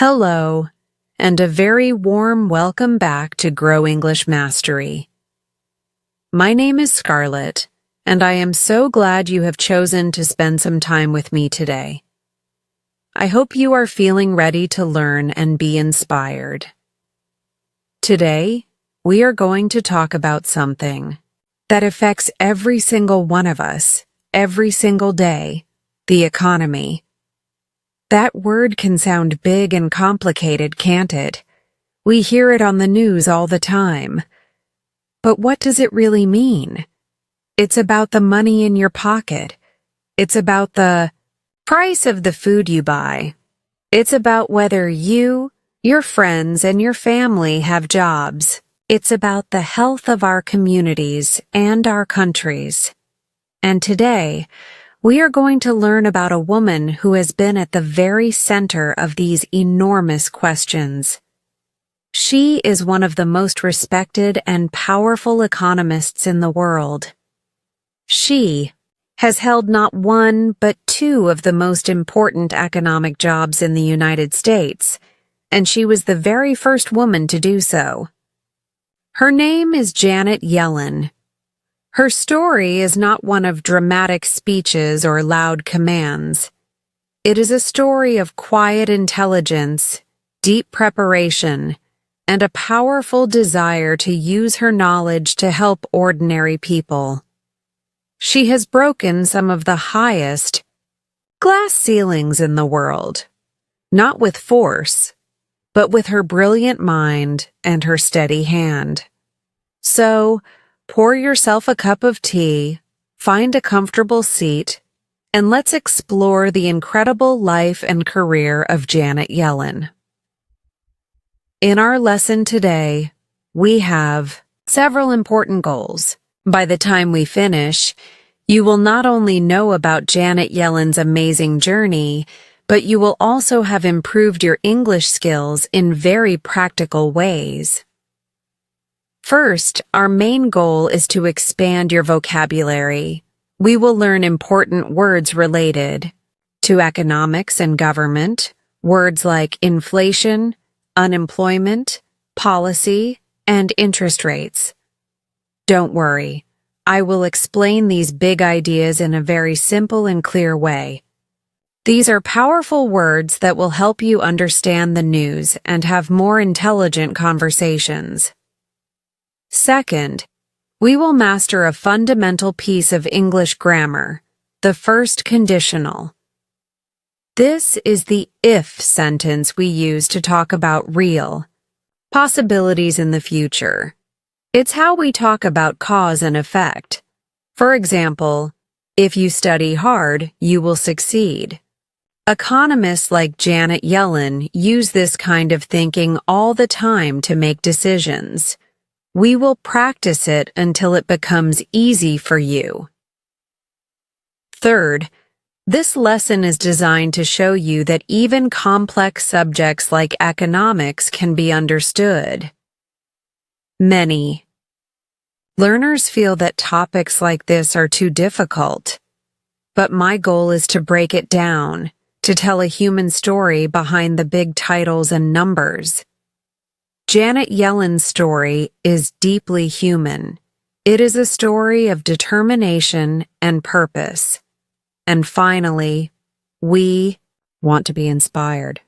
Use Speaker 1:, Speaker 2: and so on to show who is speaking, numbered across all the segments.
Speaker 1: Hello, and a very warm welcome back to Grow English Mastery. My name is Scarlett, and I am so glad you have chosen to spend some time with me today. I hope you are feeling ready to learn and be inspired. Today, we are going to talk about something that affects every single one of us, every single day, the economy. That word can sound big and complicated, can't it? We hear it on the news all the time. But what does it really mean? It's about the money in your pocket. It's about the price of the food you buy. It's about whether you, your friends, and your family have jobs. It's about the health of our communities and our countries. And today, we are going to learn about a woman who has been at the very center of these enormous questions. She is one of the most respected and powerful economists in the world. She has held not one but two of the most important economic jobs in the United States, and she was the very first woman to do so. Her name is Janet Yellen. Her story is not one of dramatic speeches or loud commands. It is a story of quiet intelligence, deep preparation, and a powerful desire to use her knowledge to help ordinary people. She has broken some of the highest glass ceilings in the world, not with force, but with her brilliant mind and her steady hand. So, pour yourself a cup of tea, find a comfortable seat, and let's explore the incredible life and career of Janet Yellen. In our lesson today, we have several important goals. By the time we finish, you will not only know about Janet Yellen's amazing journey, but you will also have improved your English skills in very practical ways. First, our main goal is to expand your vocabulary. We will learn important words related to economics and government, words like inflation, unemployment, policy, and interest rates. Don't worry, I will explain these big ideas in a very simple and clear way. These are powerful words that will help you understand the news and have more intelligent conversations. Second, we will master a fundamental piece of English grammar, the first conditional. This is the if sentence we use to talk about real possibilities in the future. It's how we talk about cause and effect. For example, if you study hard, you will succeed. Economists like Janet Yellen use this kind of thinking all the time to make decisions. We will practice it until it becomes easy for you. Third, this lesson is designed to show you that even complex subjects like economics can be understood. Many learners feel that topics like this are too difficult, but my goal is to break it down, to tell a human story behind the big titles and numbers. Janet Yellen's story is deeply human. It is a story of determination and purpose. And finally, we want to be inspired.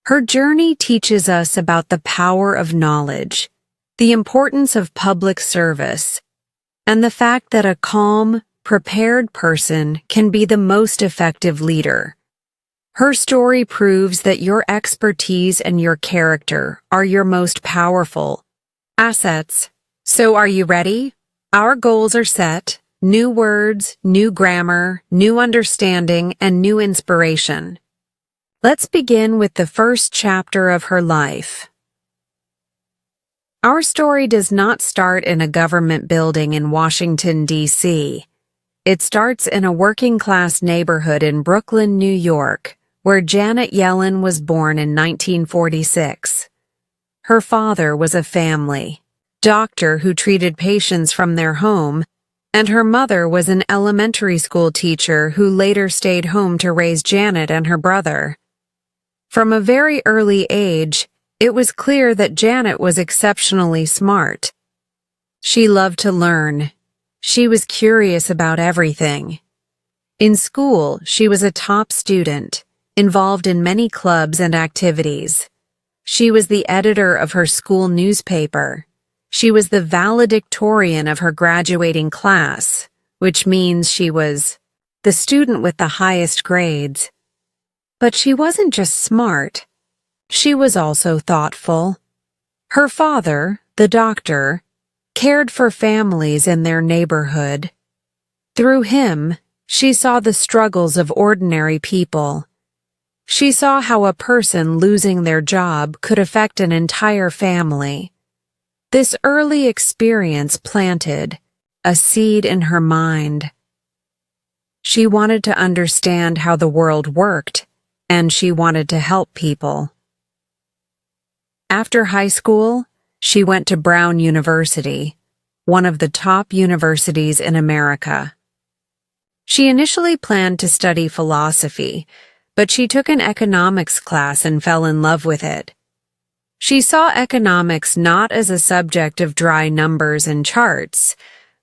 Speaker 1: Her journey teaches us about the power of knowledge, the importance of public service, and the fact that a calm, prepared person can be the most effective leader. Her story proves that your expertise and your character are your most powerful assets. So are you ready? Our goals are set. New words, new grammar, new understanding, and new inspiration. Let's begin with the first chapter of her life. Our story does not start in a government building in Washington, D.C. It starts in a working-class neighborhood in Brooklyn, New York, where Janet Yellen was born in 1946. Her father was a family doctor who treated patients from their home, and her mother was an elementary school teacher who later stayed home to raise Janet and her brother. From a very early age, it was clear that Janet was exceptionally smart. She loved to learn. She was curious about everything. In school, she was a top student, involved in many clubs and activities. She was the editor of her school newspaper. She was the valedictorian of her graduating class, which means she was the student with the highest grades. But she wasn't just smart. She was also thoughtful. Her father, the doctor, cared for families in their neighborhood. Through him, she saw the struggles of ordinary people. She saw how a person losing their job could affect an entire family. This early experience planted a seed in her mind. She wanted to understand how the world worked, and she wanted to help people. After high school, she went to Brown University, one of the top universities in America. She initially planned to study philosophy, but she took an economics class and fell in love with it. She saw economics not as a subject of dry numbers and charts,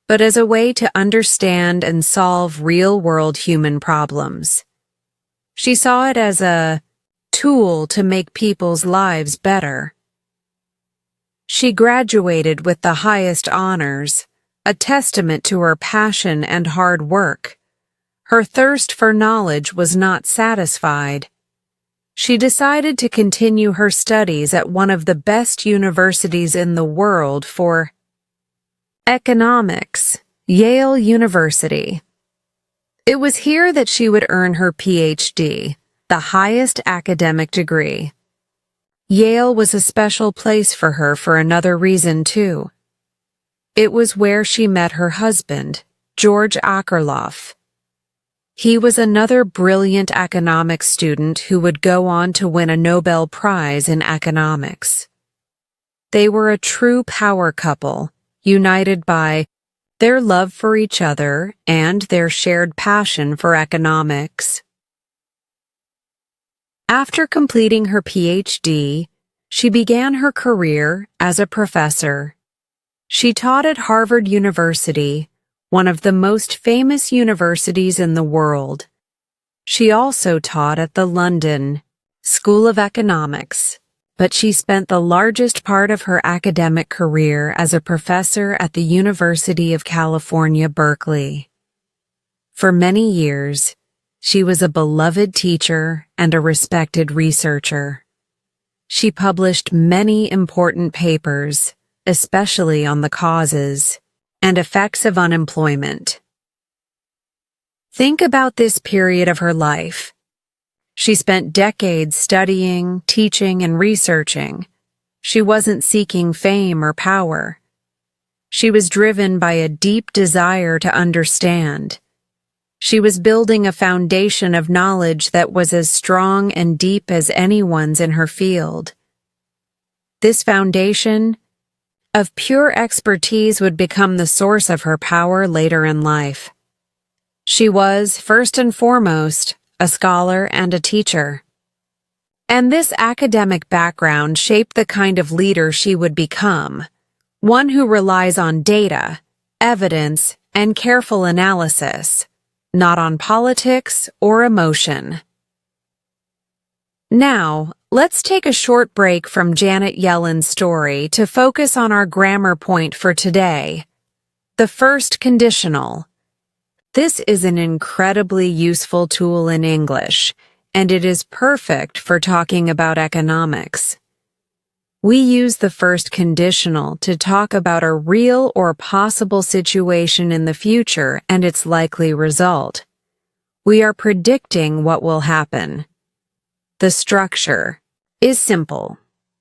Speaker 1: but as a way to understand and solve real-world human problems. She saw it as a tool to make people's lives better. She graduated with the highest honors, a testament to her passion and hard work. Her thirst for knowledge was not satisfied. She decided to continue her studies at one of the best universities in the world for economics, Yale University. It was here that she would earn her PhD, the highest academic degree. Yale was a special place for her for another reason, too. It was where she met her husband, George Akerlof. He was another brilliant economics student who would go on to win a Nobel Prize in economics. They were a true power couple, united by their love for each other and their shared passion for economics. After completing her PhD, she began her career as a professor. She taught at Harvard University, one of the most famous universities in the world. She also taught at the London School of Economics, but she spent the largest part of her academic career as a professor at the University of California, Berkeley. For many years, she was a beloved teacher and a respected researcher. She published many important papers, especially on the causes and effects of unemployment. Think about this period of her life. She spent decades studying, teaching, and researching. She wasn't seeking fame or power. She was driven by a deep desire to understand. She was building a foundation of knowledge that was as strong and deep as anyone's in her field. This foundation of pure expertise would become the source of her power later in life. She was, first and foremost, a scholar and a teacher. And this academic background shaped the kind of leader she would become, one who relies on data, evidence, and careful analysis, not on politics or emotion. Now, let's take a short break from Janet Yellen's story to focus on our grammar point for today, the first conditional. This is an incredibly useful tool in English, and it is perfect for talking about economics. We use the first conditional to talk about a real or possible situation in the future and its likely result. We are predicting what will happen. The structure is simple.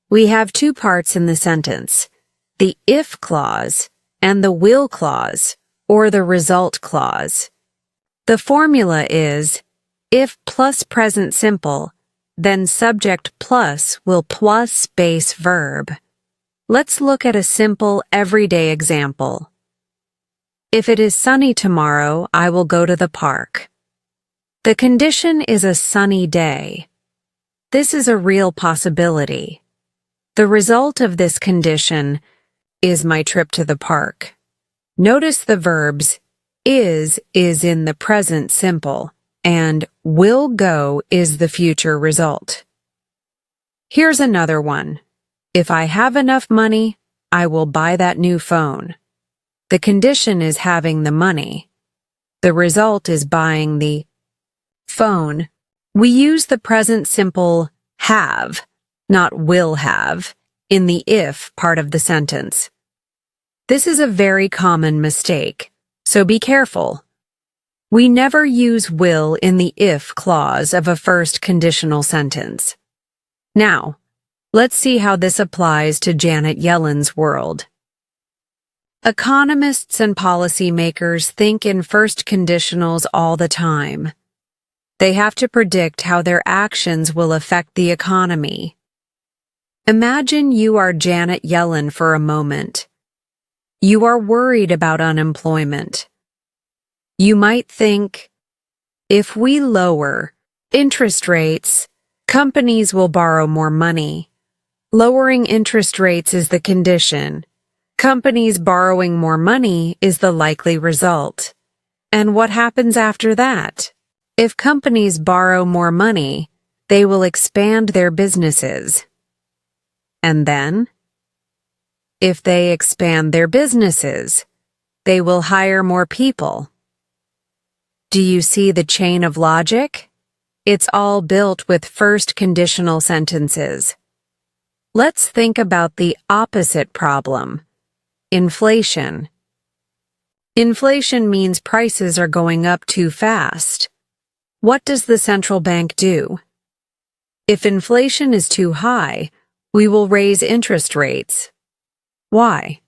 Speaker 1: We have two parts in the sentence, the if clause and the will clause, or the result clause. The formula is, if plus present simple, then subject plus will plus base verb. Let's look at a simple everyday example. If it is sunny tomorrow, I will go to the park. The condition is a sunny day. This is a real possibility. The result of this condition is my trip to the park. Notice the verbs is in the present simple, and will go is the future result. Here's another one. If I have enough money, I will buy that new phone. The condition is having the money. The result is buying the phone. We use the present simple have, not will have, in the if part of the sentence. This is a very common mistake, so be careful. We never use will in the if clause of a first conditional sentence. Now, let's see how this applies to Janet Yellen's world. Economists and policymakers think in first conditionals all the time. They have to predict how their actions will affect the economy. Imagine you are Janet Yellen for a moment. You are worried about unemployment. You might think, if we lower interest rates, companies will borrow more money. Lowering interest rates is the condition. Companies borrowing more money is the likely result. And what happens after that? If companies borrow more money, they will expand their businesses. And then, if they expand their businesses, they will hire more people. Do you see the chain of logic? It's all built with first conditional sentences. Let's think about the opposite problem. Inflation. Inflation means prices are going up too fast. What does the central bank do? If inflation is too high, we will raise interest rates. Why?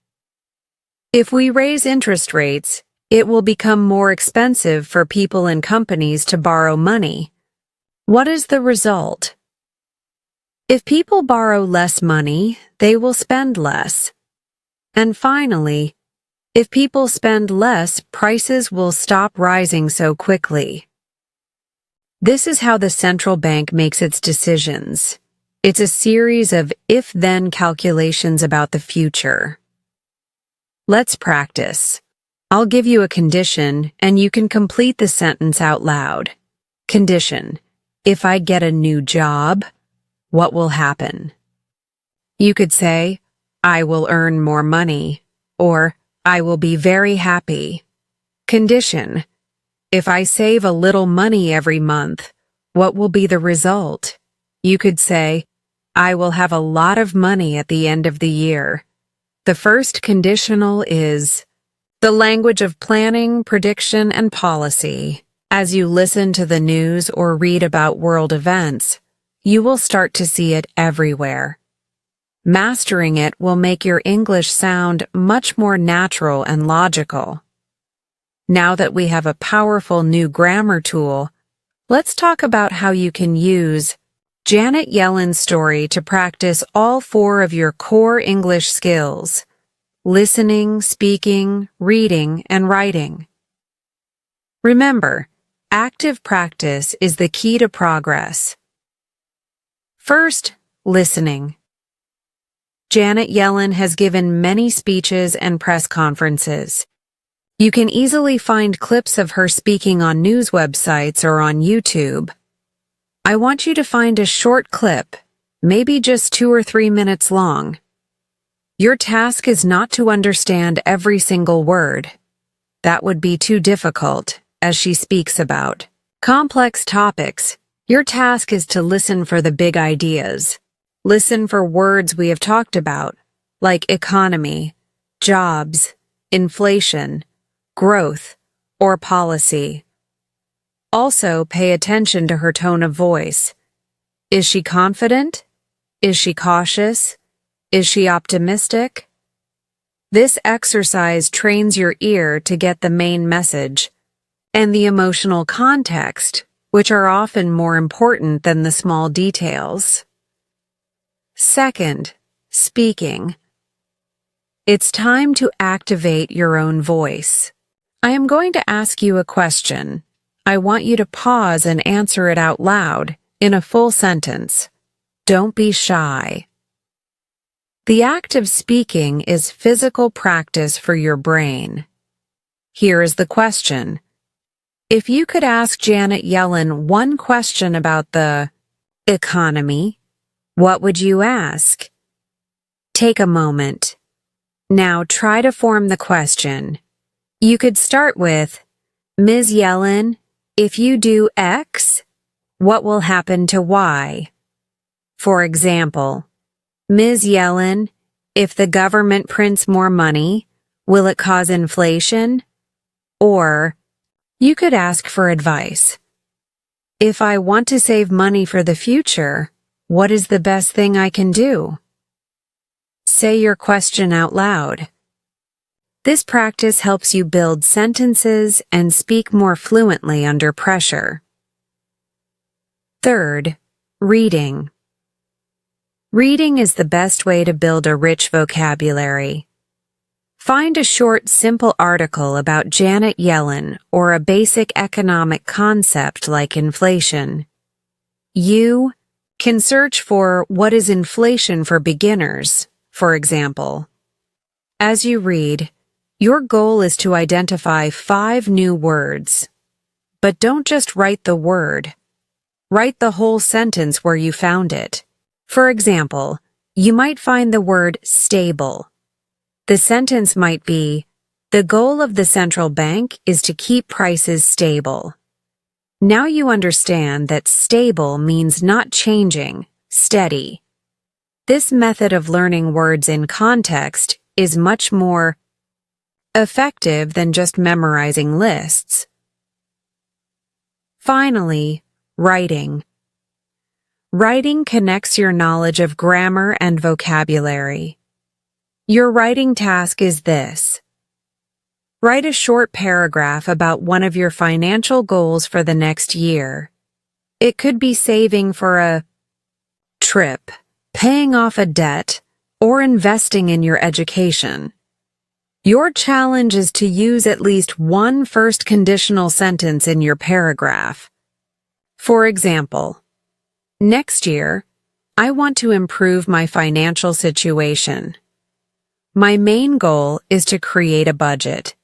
Speaker 1: If we raise interest rates, it will become more expensive for people and companies to borrow money. What is the result? If people borrow less money, they will spend less. And finally, if people spend less, prices will stop rising so quickly. This is how the central bank makes its decisions. It's a series of if-then calculations about the future. Let's practice. I'll give you a condition, and you can complete the sentence out loud. Condition: if I get a new job, what will happen? You could say, I will earn more money, or I will be very happy. Condition: if I save a little money every month, what will be the result? You could say, I will have a lot of money at the end of the year. The first conditional is the language of planning, prediction, and policy. As you listen to the news or read about world events, you will start to see it everywhere. Mastering it will make your English sound much more natural and logical. Now that we have a powerful new grammar tool, let's talk about how you can use Janet Yellen's story to practice all 4 of your core English skills: listening, speaking, reading, and writing. Remember, active practice is the key to progress. First, listening. Janet Yellen has given many speeches and press conferences. You can easily find clips of her speaking on news websites or on YouTube. I want you to find a short clip, maybe just 2 or 3 minutes long. Your task is not to understand every single word. That would be too difficult, as she speaks about complex topics. Your task is to listen for the big ideas. Listen for words we have talked about, like economy, jobs, inflation, growth, or policy. Also, pay attention to her tone of voice. Is she confident? Is she cautious? Is she optimistic? This exercise trains your ear to get the main message and the emotional context, which are often more important than the small details. Second, speaking. It's time to activate your own voice. I am going to ask you a question. I want you to pause and answer it out loud in a full sentence. Don't be shy. The act of speaking is physical practice for your brain. Here is the question. If you could ask Janet Yellen one question about the economy, what would you ask? Take a moment. Now try to form the question. You could start with, Ms. Yellen, if you do X, what will happen to Y? For example, Ms. Yellen, if the government prints more money, will it cause inflation? Or, you could ask for advice. If I want to save money for the future, what is the best thing I can do? Say your question out loud. This practice helps you build sentences and speak more fluently under pressure. Third, reading. Reading is the best way to build a rich vocabulary. Find a short, simple article about Janet Yellen or a basic economic concept like inflation. You can search for what is inflation for beginners, for example. As you read, your goal is to identify 5 new words. But don't just write the word. Write the whole sentence where you found it. For example, you might find the word stable. The sentence might be, the goal of the central bank is to keep prices stable. Now you understand that stable means not changing, steady. This method of learning words in context is much more effective than just memorizing lists. Finally, writing. Writing connects your knowledge of grammar and vocabulary. Your writing task is this. Write a short paragraph about one of your financial goals for the next year. It could be saving for a trip, paying off a debt, or investing in your education. Your challenge is to use at least one first conditional sentence in your paragraph. For example, next year, I want to improve my financial situation. My main goal is to create a budget.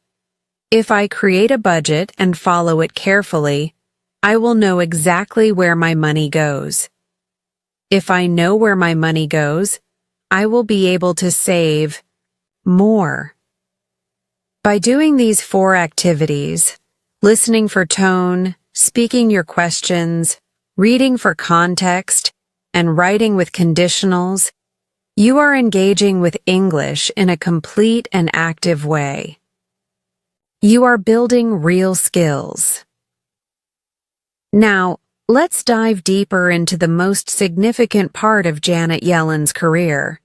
Speaker 1: If I create a budget and follow it carefully, I will know exactly where my money goes. If I know where my money goes, I will be able to save more. By doing these 4 activities, listening for tone, speaking your questions, reading for context, and writing with conditionals, you are engaging with English in a complete and active way. You are building real skills. Now, let's dive deeper into the most significant part of Janet Yellen's career,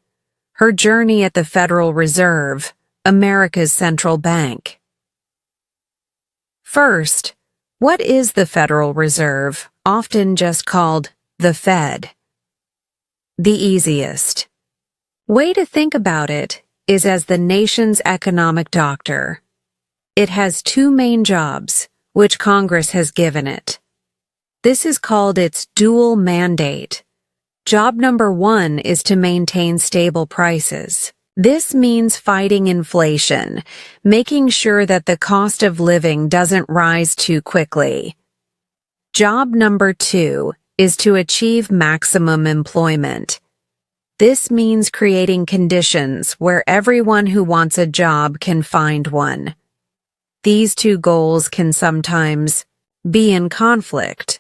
Speaker 1: her journey at the Federal Reserve, America's central bank. First, what is the Federal Reserve, often just called the Fed? The easiest way to think about it is as the nation's economic doctor. It has 2 main jobs, which Congress has given it. This is called its dual mandate. Job number 1 is to maintain stable prices. This means fighting inflation, making sure that the cost of living doesn't rise too quickly. Job number 2 is to achieve maximum employment. This means creating conditions where everyone who wants a job can find one. These 2 goals can sometimes be in conflict.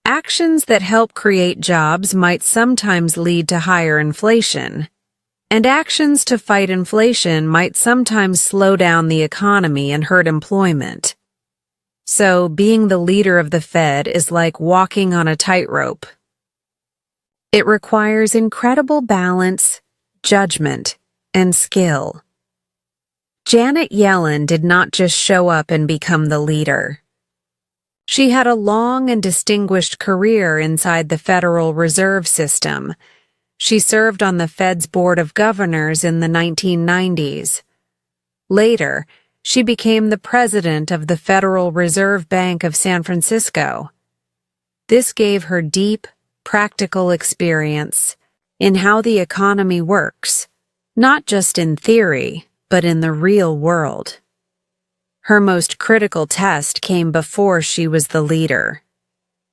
Speaker 1: Actions that help create jobs might sometimes lead to higher inflation, and actions to fight inflation might sometimes slow down the economy and hurt employment. So, being the leader of the Fed is like walking on a tightrope. It requires incredible balance, judgment, and skill. Janet Yellen did not just show up and become the leader. She had a long and distinguished career inside the Federal Reserve System. She served on the Fed's Board of Governors in the 1990s. Later, she became the president of the Federal Reserve Bank of San Francisco. This gave her deep, practical experience in how the economy works, not just in theory, but in the real world. Her most critical test came before she was the leader.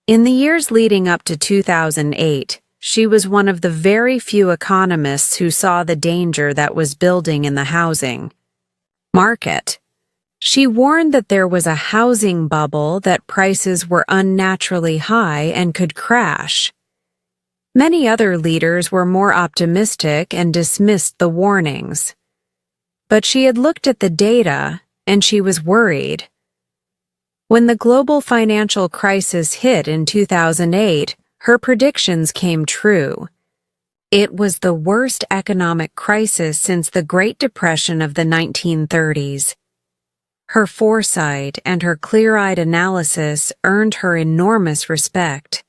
Speaker 1: In the years leading up to 2008, she was one of the very few economists who saw the danger that was building in the housing market. She warned that there was a housing bubble, that prices were unnaturally high and could crash. Many other leaders were more optimistic and dismissed the warnings. But she had looked at the data, and she was worried. When the global financial crisis hit in 2008, her predictions came true. It was the worst economic crisis since the Great Depression of the 1930s. Her foresight and her clear-eyed analysis earned her enormous respect.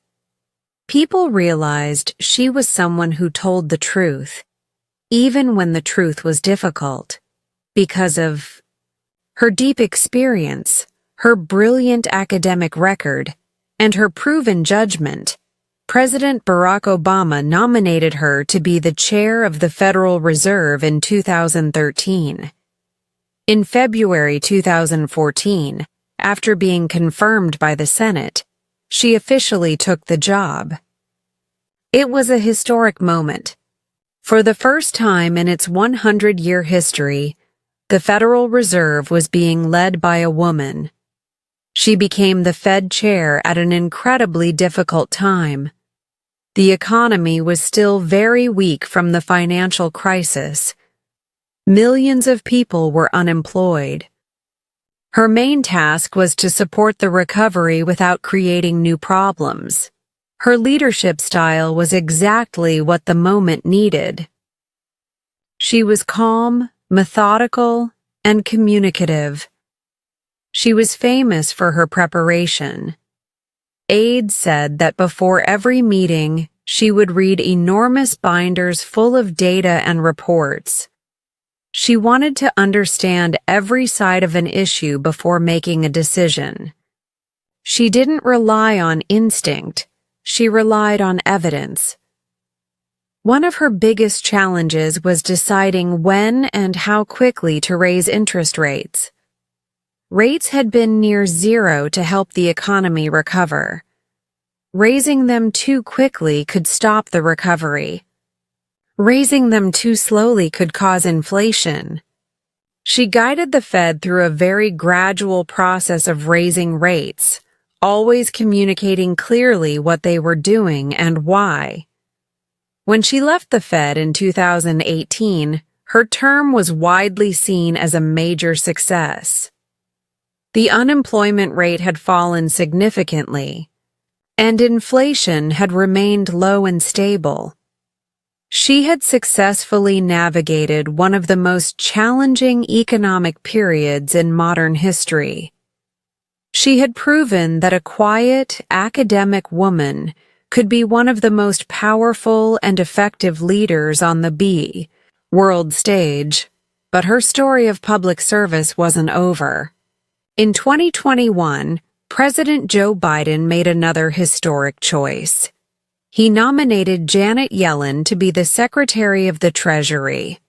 Speaker 1: People realized she was someone who told the truth, even when the truth was difficult, because of her deep experience, her brilliant academic record, and her proven judgment. President Barack Obama nominated her to be the chair of the Federal Reserve in 2013. In February 2014, after being confirmed by the Senate, she officially took the job. It was a historic moment. For the first time in its 100-year history, the Federal Reserve was being led by a woman. She became the Fed chair at an incredibly difficult time. The economy was still very weak from the financial crisis. Millions of people were unemployed. Her main task was to support the recovery without creating new problems. Her leadership style was exactly what the moment needed. She was calm, methodical, and communicative. She was famous for her preparation. Aides said that before every meeting, she would read enormous binders full of data and reports. She wanted to understand every side of an issue before making a decision. She didn't rely on instinct, she relied on evidence. One of her biggest challenges was deciding when and how quickly to raise interest rates. Rates had been near zero to help the economy recover. Raising them too quickly could stop the recovery. Raising them too slowly could cause inflation. She guided the Fed through a very gradual process of raising rates, always communicating clearly what they were doing and why. When she left the Fed in 2018, her term was widely seen as a major success. The unemployment rate had fallen significantly, and inflation had remained low and stable. She had successfully navigated one of the most challenging economic periods in modern history. She had proven that a quiet, academic woman could be one of the most powerful and effective leaders on the world stage, but her story of public service wasn't over. In 2021, President Joe Biden made another historic choice. He nominated Janet Yellen to be the Secretary of the Treasury.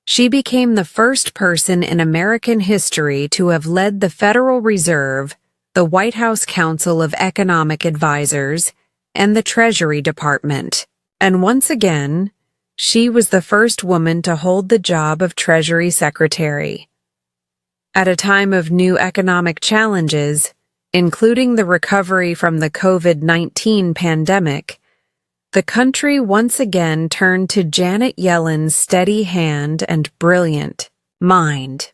Speaker 1: She became the first person in American history to have led the Federal Reserve, the White House Council of Economic Advisors, and the Treasury Department. And once again, she was the first woman to hold the job of Treasury Secretary. At a time of new economic challenges, including the recovery from the COVID-19 pandemic, the country once again turned to Janet Yellen's steady hand and brilliant mind.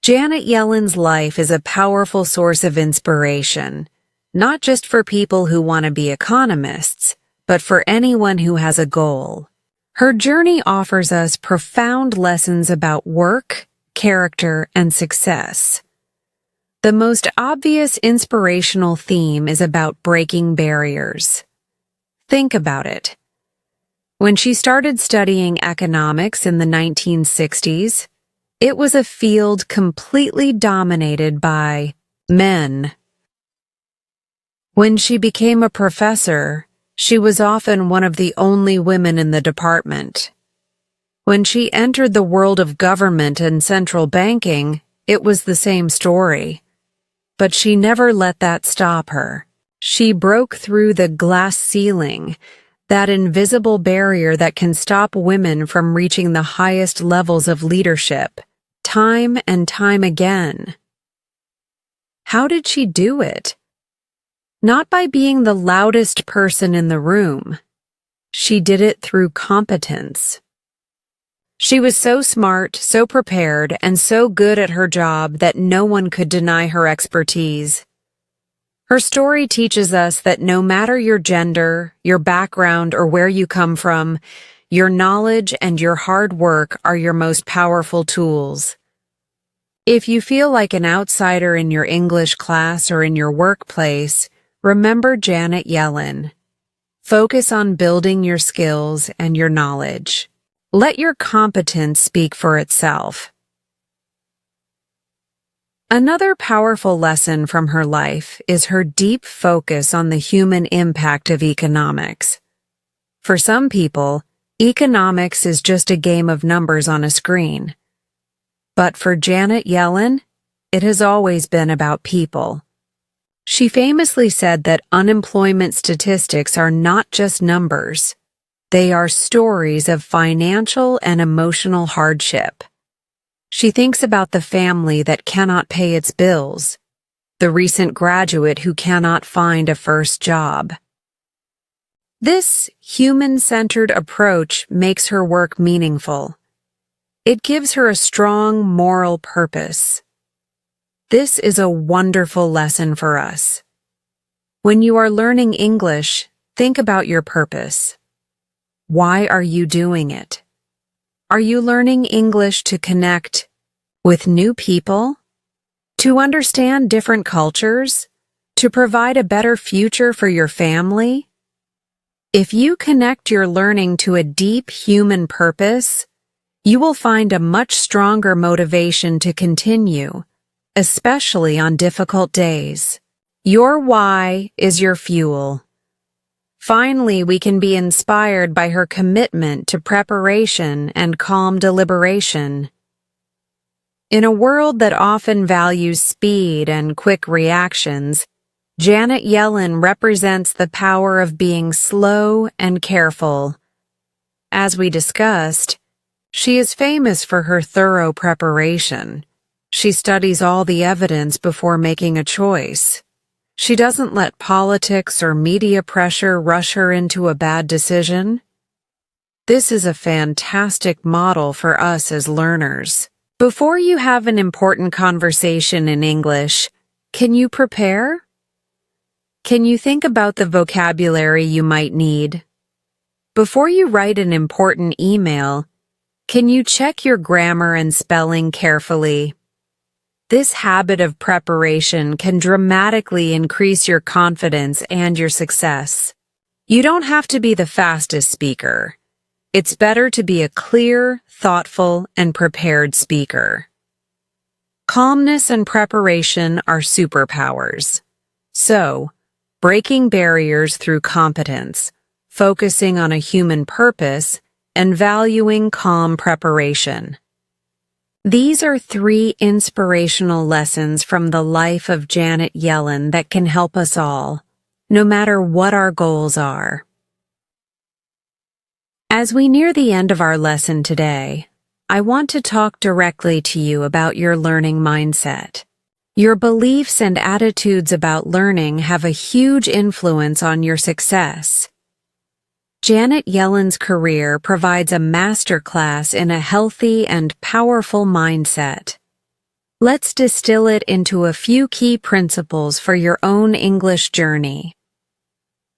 Speaker 1: Janet Yellen's life is a powerful source of inspiration, not just for people who want to be economists, but for anyone who has a goal. Her journey offers us profound lessons about work, character, and success. The most obvious inspirational theme is about breaking barriers. Think about it. When she started studying economics in the 1960s, it was a field completely dominated by men. When she became a professor, she was often one of the only women in the department. When she entered the world of government and central banking, it was the same story. But she never let that stop her. She broke through the glass ceiling, that invisible barrier that can stop women from reaching the highest levels of leadership, time and time again. How did she do it? Not by being the loudest person in the room. She did it through competence. She was so smart, so prepared, and so good at her job that no one could deny her expertise. Her story teaches us that no matter your gender, your background, or where you come from, your knowledge and your hard work are your most powerful tools. If you feel like an outsider in your English class or in your workplace, remember Janet Yellen. Focus on building your skills and your knowledge. Let your competence speak for itself. Another powerful lesson from her life is her deep focus on the human impact of economics. For some people, economics is just a game of numbers on a screen. But for Janet Yellen, it has always been about people. She famously said that unemployment statistics are not just numbers. They are stories of financial and emotional hardship. She thinks about the family that cannot pay its bills, the recent graduate who cannot find a first job. This human-centered approach makes her work meaningful. It gives her a strong moral purpose. This is a wonderful lesson for us. When you are learning English, think about your purpose. Why are you doing it? Are you learning English to connect with new people? To understand different cultures? To provide a better future for your family? If you connect your learning to a deep human purpose, you will find a much stronger motivation to continue, especially on difficult days. Your why is your fuel. Finally, we can be inspired by her commitment to preparation and calm deliberation. In a world that often values speed and quick reactions, Janet Yellen represents the power of being slow and careful. As we discussed, she is famous for her thorough preparation. She studies all the evidence before making a choice. She doesn't let politics or media pressure rush her into a bad decision. This is a fantastic model for us as learners. Before you have an important conversation in English, can you prepare? Can you think about the vocabulary you might need? Before you write an important email, can you check your grammar and spelling carefully? This habit of preparation can dramatically increase your confidence and your success. You don't have to be the fastest speaker. It's better to be a clear, thoughtful, and prepared speaker. Calmness and preparation are superpowers. So, breaking barriers through competence, focusing on a human purpose, and valuing calm preparation. These are 3 inspirational lessons from the life of Janet Yellen that can help us all, no matter what our goals are. As we near the end of our lesson today, I want to talk directly to you about your learning mindset. Your beliefs and attitudes about learning have a huge influence on your success. Janet Yellen's career provides a masterclass in a healthy and powerful mindset. Let's distill it into a few key principles for your own English journey.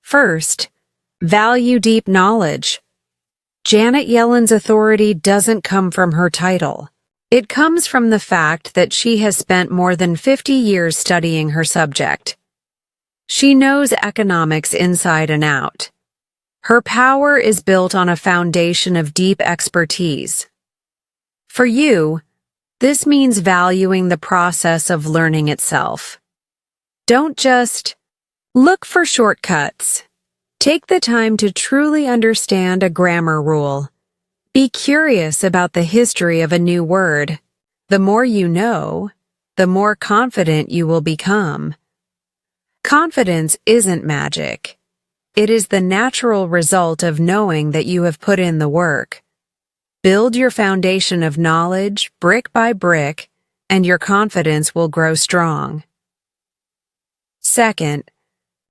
Speaker 1: First, value deep knowledge. Janet Yellen's authority doesn't come from her title. It comes from the fact that she has spent more than 50 years studying her subject. She knows economics inside and out. Her power is built on a foundation of deep expertise. For you, this means valuing the process of learning itself. Don't just Look for shortcuts. Take the time to truly understand a grammar rule. Be curious about the history of a new word. The more you know, the more confident you will become. Confidence isn't magic. It is the natural result of knowing that you have put in the work. Build your foundation of knowledge brick by brick, and your confidence will grow strong. Second,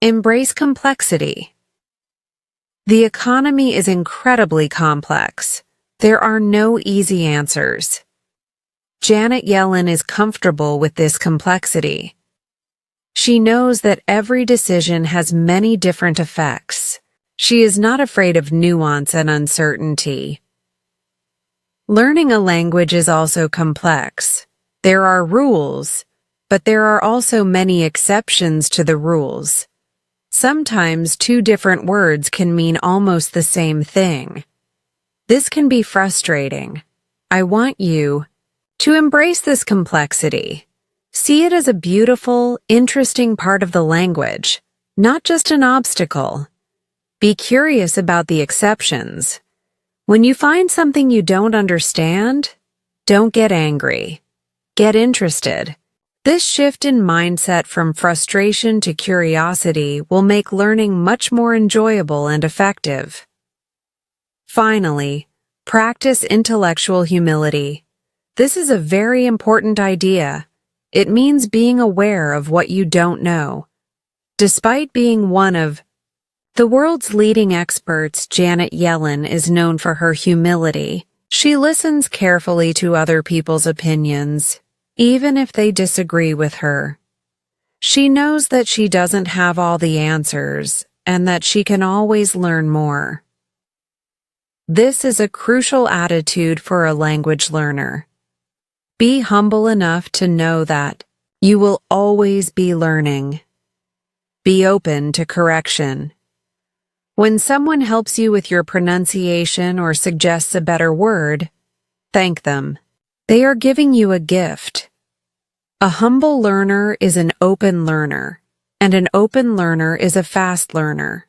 Speaker 1: embrace complexity. The economy is incredibly complex. There are no easy answers. Janet Yellen is comfortable with this complexity. She knows that every decision has many different effects. She is not afraid of nuance and uncertainty. Learning a language is also complex. There are rules, but there are also many exceptions to the rules. Sometimes two different words can mean almost the same thing. This can be frustrating. I want you to embrace this complexity. See it as a beautiful, interesting part of the language, not just an obstacle. Be curious about the exceptions. When you find something you don't understand, don't get angry. Get interested. This shift in mindset from frustration to curiosity will make learning much more enjoyable and effective. Finally, practice intellectual humility. This is a very important idea. It means being aware of what you don't know. Despite being one of the world's leading experts, Janet Yellen is known for her humility. She listens carefully to other people's opinions, even if they disagree with her. She knows that she doesn't have all the answers and that she can always learn more. This is a crucial attitude for a language learner. Be humble enough to know that you will always be learning. Be open to correction. When someone helps you with your pronunciation or suggests a better word, thank them. They are giving you a gift. A humble learner is an open learner, and an open learner is a fast learner.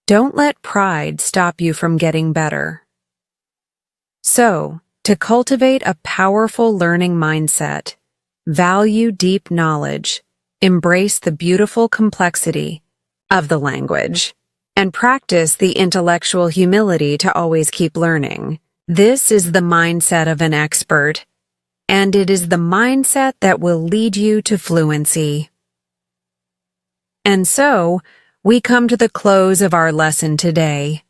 Speaker 1: Don't let pride stop you from getting better. So, to cultivate a powerful learning mindset, value deep knowledge, embrace the beautiful complexity of the language, and practice the intellectual humility to always keep learning. This is the mindset of an expert, and it is the mindset that will lead you to fluency. And so, we come to the close of our lesson today.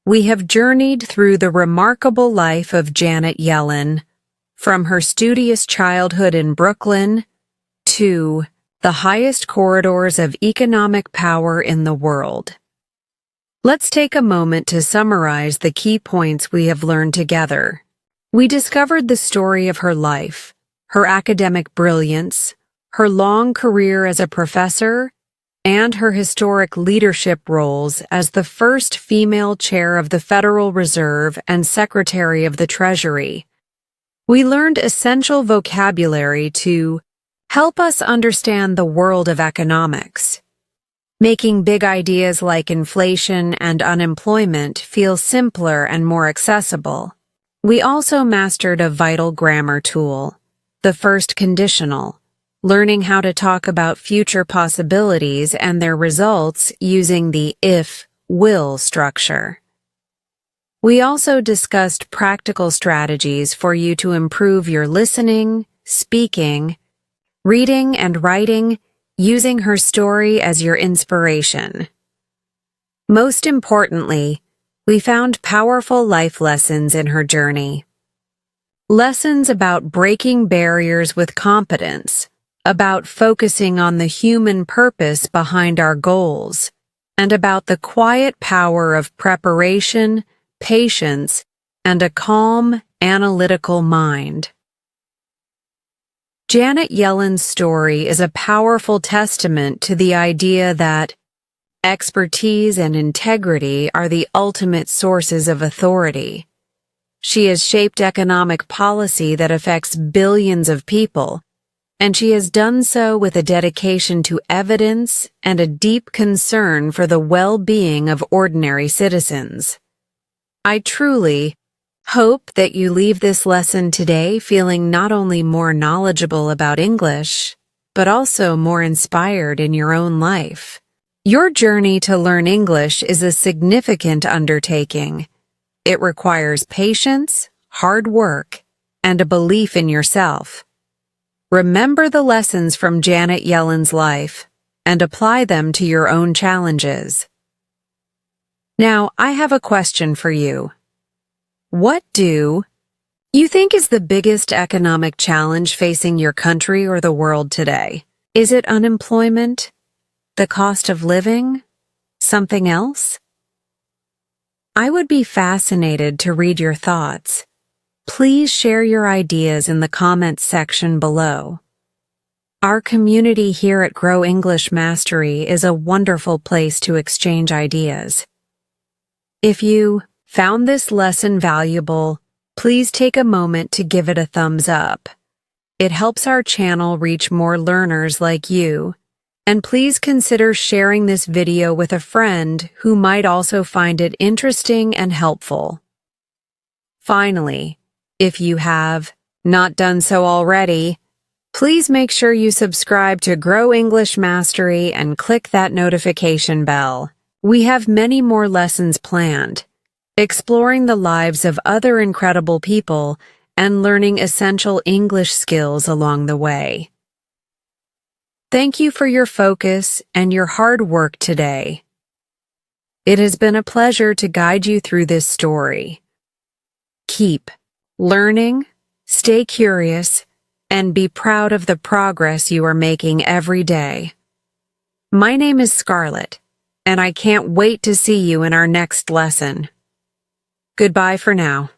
Speaker 1: We have journeyed through the remarkable life of Janet Yellen, from her studious childhood in Brooklyn to the highest corridors of economic power in the world. Let's take a moment to summarize the key points we have learned together. We discovered the story of her life, her academic brilliance, her long career as a professor, and her historic leadership roles as the first female chair of the Federal Reserve and Secretary of the Treasury. We learned essential vocabulary to help us understand the world of economics, making big ideas like inflation and unemployment feel simpler and more accessible. We also mastered a vital grammar tool, the first conditional, learning how to talk about future possibilities and their results using the if-will structure. We also discussed practical strategies for you to improve your listening, speaking, reading, and writing, using her story as your inspiration. Most importantly, we found powerful life lessons in her journey. Lessons about breaking barriers with competence, about focusing on the human purpose behind our goals, and about the quiet power of preparation, patience, and a calm, analytical mind. Janet Yellen's story is a powerful testament to the idea that expertise and integrity are the ultimate sources of authority. She has shaped economic policy that affects billions of people, and she has done so with a dedication to evidence and a deep concern for the well-being of ordinary citizens. I truly hope that you leave this lesson today feeling not only more knowledgeable about English, but also more inspired in your own life. Your journey to learn English is a significant undertaking. It requires patience, hard work, and a belief in yourself. Remember the lessons from Janet Yellen's life and apply them to your own challenges. Now, I have a question for you. What do you think is the biggest economic challenge facing your country or the world today? Is it unemployment? The cost of living? Something else? I would be fascinated to read your thoughts. Please share your ideas in the comments section below. Our community here at Grow English Mastery is a wonderful place to exchange ideas. If you found this lesson valuable, please take a moment to give it a thumbs up. It helps our channel reach more learners like you, and please consider sharing this video with a friend who might also find it interesting and helpful. Finally, if you have not done so already, please make sure you subscribe to Grow English Mastery and click that notification bell. We have many more lessons planned, exploring the lives of other incredible people and learning essential English skills along the way. Thank you for your focus and your hard work today. It has been a pleasure to guide you through this story. Keep learning, stay curious, and be proud of the progress you are making every day. My name is Scarlett, and I can't wait to see you in our next lesson. Goodbye for now.